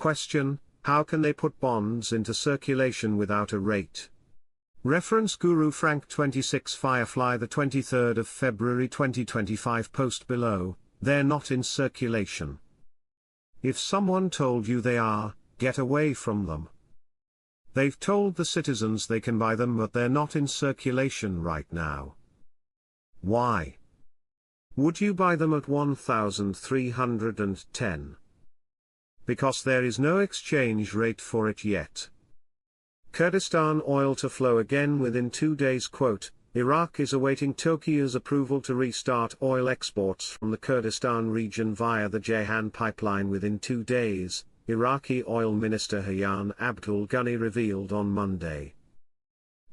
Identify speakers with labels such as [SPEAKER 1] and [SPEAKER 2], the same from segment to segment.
[SPEAKER 1] Question: how can they put bonds into circulation without a rate? Reference Guru Frank 26 Firefly the 23rd of February 2025 post below. They're not in circulation. If someone told you they are, get away from them. They've told the citizens they can buy them, but they're not in circulation right now. Why? Would you buy them at 1,310? Because there is no exchange rate for it yet. Kurdistan oil to flow again within 2 days. Quote, Iraq is awaiting Turkey's approval to restart oil exports from the Kurdistan region via the Ceyhan pipeline within 2 days, Iraqi Oil Minister Hayyan Abdul Ghani revealed on Monday.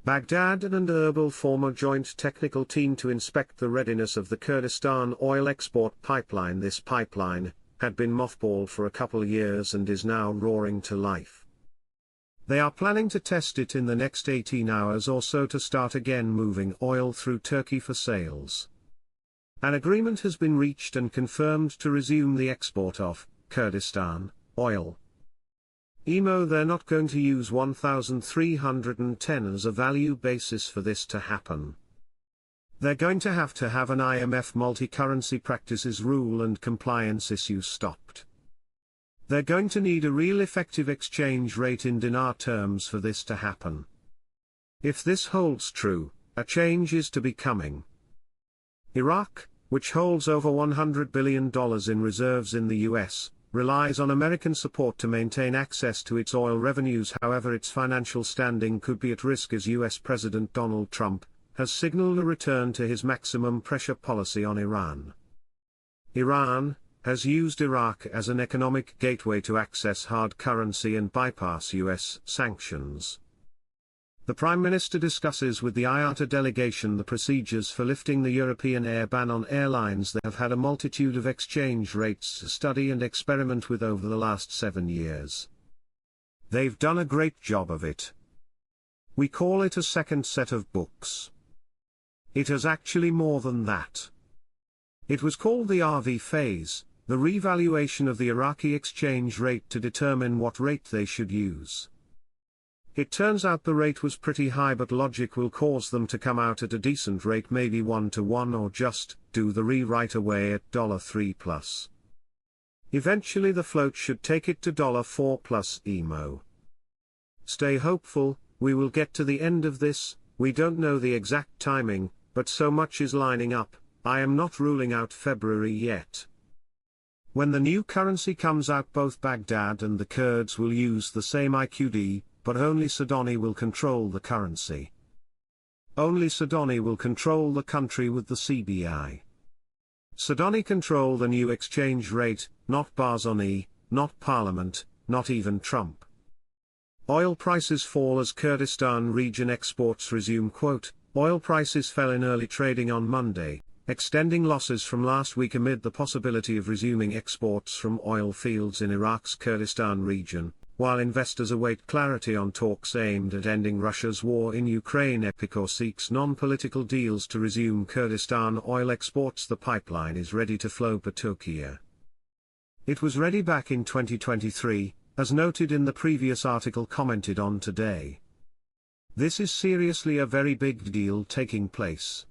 [SPEAKER 1] Baghdad and Erbil form a joint technical team to inspect the readiness of the Kurdistan oil export pipeline. This pipeline had been mothballed for a couple years and is now roaring to life. They are planning to test it in the next 18 hours or so to start again moving oil through Turkey for sales. An agreement has been reached and confirmed to resume the export of Kurdistan oil. They're not going to use 1,310 as a value basis for this to happen. They're going to have an IMF multi-currency practices rule and compliance issues stopped. They're going to need a real effective exchange rate in dinar terms for this to happen. If this holds true, a change is to be coming. Iraq, which holds over $100 billion in reserves in the US, relies on American support to maintain access to its oil revenues. However, its financial standing could be at risk as US President Donald Trump has signaled a return to his maximum pressure policy on Iran. Iran has used Iraq as an economic gateway to access hard currency and bypass US sanctions. The Prime Minister discusses with the IATA delegation the procedures for lifting the European air ban on airlines. They have had a multitude of exchange rates to study and experiment with over the last 7 years. They've done a great job of it. We call it a second set of books. It has actually more than that. It was called the RV phase, the revaluation of the Iraqi exchange rate to determine what rate they should use. It turns out the rate was pretty high, but logic will cause them to come out at a decent rate, maybe 1-to-1, or just do the right away at $3+. Eventually the float should take it to $4+ EMO. Stay hopeful, we will get to the end of this. We don't know the exact timing, but so much is lining up. I am not ruling out February yet. When the new currency comes out, both Baghdad and the Kurds will use the same IQD, but only Sudani will control the currency. Only Sudani will control the country with the CBI. Sudani control the new exchange rate, not Barzani, not Parliament, not even Trump. Oil prices fall as Kurdistan region exports resume. Quote, oil prices fell in early trading on Monday, extending losses from last week amid the possibility of resuming exports from oil fields in Iraq's Kurdistan region, while investors await clarity on talks aimed at ending Russia's war in Ukraine. Epicor seeks non-political deals to resume Kurdistan oil exports. The pipeline is ready to flow per Turkey. It was ready back in 2023, as noted in the previous article commented on today. This is seriously a very big deal taking place.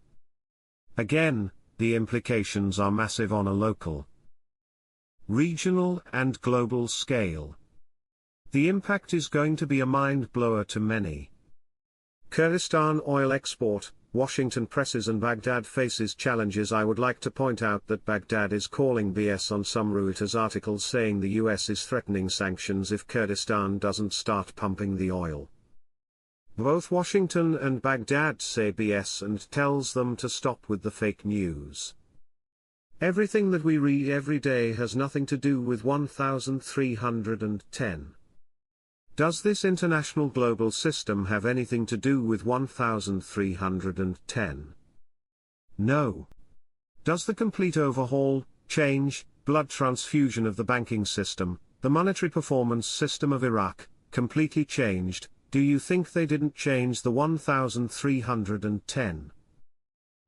[SPEAKER 1] Again, the implications are massive on a local, regional and global scale. The impact is going to be a mind-blower to many. Kurdistan oil export, Washington presses and Baghdad faces challenges. I would like to point out that Baghdad is calling BS on some Reuters articles saying the US is threatening sanctions if Kurdistan doesn't start pumping the oil. Both Washington and Baghdad say BS and tells them to stop with the fake news. Everything that we read every day has nothing to do with 1,310. Does this international global system have anything to do with 1,310? No. Does the complete overhaul, change, blood transfusion of the banking system, the monetary performance system of Iraq, completely changed? Do you think they didn't change the 1,310?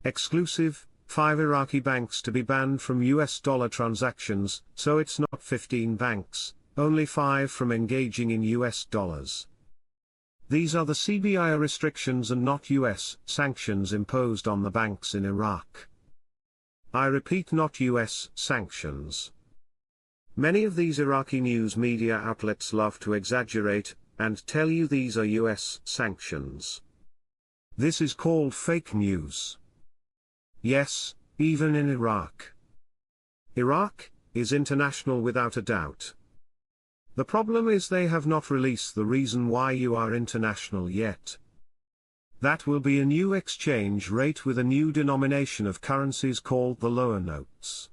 [SPEAKER 1] Exclusive, 5 Iraqi banks to be banned from US dollar transactions, so it's not 15 banks, only 5 from engaging in US dollars. These are the CBI restrictions and not US sanctions imposed on the banks in Iraq. I repeat, not US sanctions. Many of these Iraqi news media outlets love to exaggerate and tell you these are US sanctions. This is called fake news. Yes, even in Iraq. Iraq is international without a doubt. The problem is they have not released the reason why you are international yet. That will be a new exchange rate with a new denomination of currencies called the lower notes.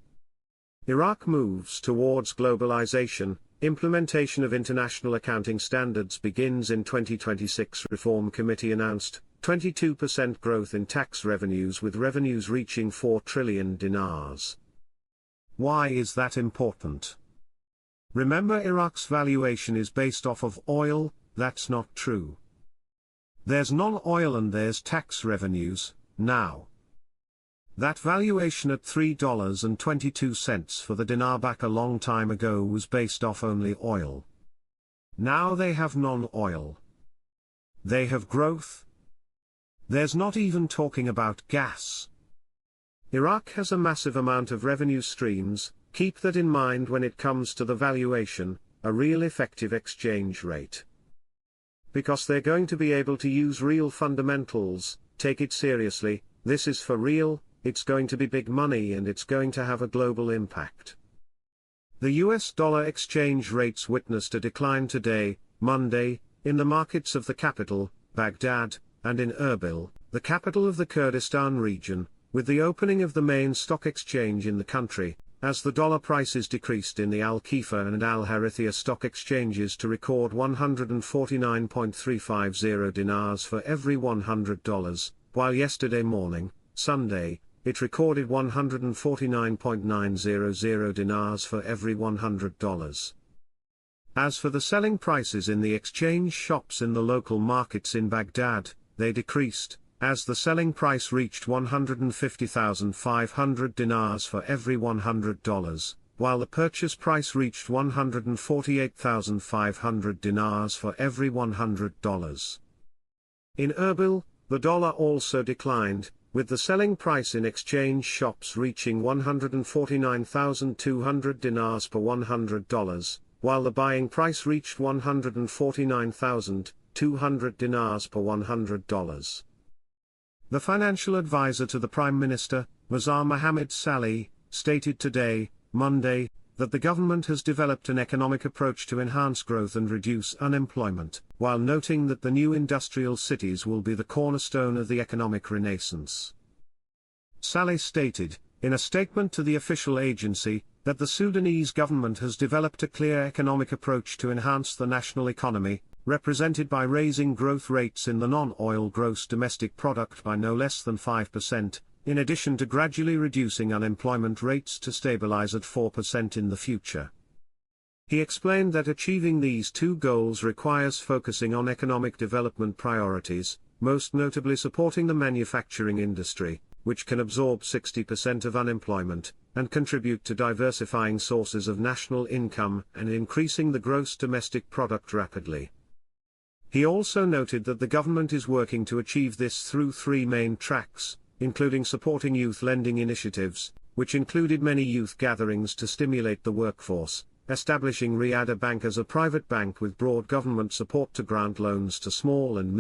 [SPEAKER 1] Iraq moves towards globalization. Implementation of international accounting standards begins in 2026. Reform Committee announced 22% growth in tax revenues, with revenues reaching 4 trillion dinars. Why is that important? Remember, Iraq's valuation is based off of oil. That's not true. There's non-oil and there's tax revenues. Now, that valuation at $3.22 for the dinar back a long time ago was based off only oil. Now they have non-oil. They have growth. There's not even talking about gas. Iraq has a massive amount of revenue streams. Keep that in mind when it comes to the valuation, a real effective exchange rate. Because they're going to be able to use real fundamentals. Take it seriously, this is for real, it's going to be big money and it's going to have a global impact. The US dollar exchange rates witnessed a decline today, Monday, in the markets of the capital, Baghdad, and in Erbil, the capital of the Kurdistan region, with the opening of the main stock exchange in the country, as the dollar prices decreased in the Al-Khifa and Al-Harithia stock exchanges to record 149.350 dinars for every $100, while yesterday morning, Sunday, it recorded 149.900 dinars for every $100. As for the selling prices in the exchange shops in the local markets in Baghdad, they decreased, as the selling price reached 150,500 dinars for every $100, while the purchase price reached 148,500 dinars for every $100. In Erbil, the dollar also declined, with the selling price in exchange shops reaching 149,200 dinars per $100, while the buying price reached 149,200 dinars per $100. The financial advisor to the Prime Minister, Mazar Mohammed Saleh, stated today, Monday, that the government has developed an economic approach to enhance growth and reduce unemployment, while noting that the new industrial cities will be the cornerstone of the economic renaissance. Saleh stated, in a statement to the official agency, that the Sudanese government has developed a clear economic approach to enhance the national economy, represented by raising growth rates in the non-oil gross domestic product by no less than 5%, in addition to gradually reducing unemployment rates to stabilize at 4% in the future. He explained that achieving these two goals requires focusing on economic development priorities, most notably supporting the manufacturing industry, which can absorb 60% of unemployment, and contribute to diversifying sources of national income and increasing the gross domestic product rapidly. He also noted that the government is working to achieve this through three main tracks, including supporting youth lending initiatives, which included many youth gatherings to stimulate the workforce, establishing Riyadh Bank as a private bank with broad government support to grant loans to small and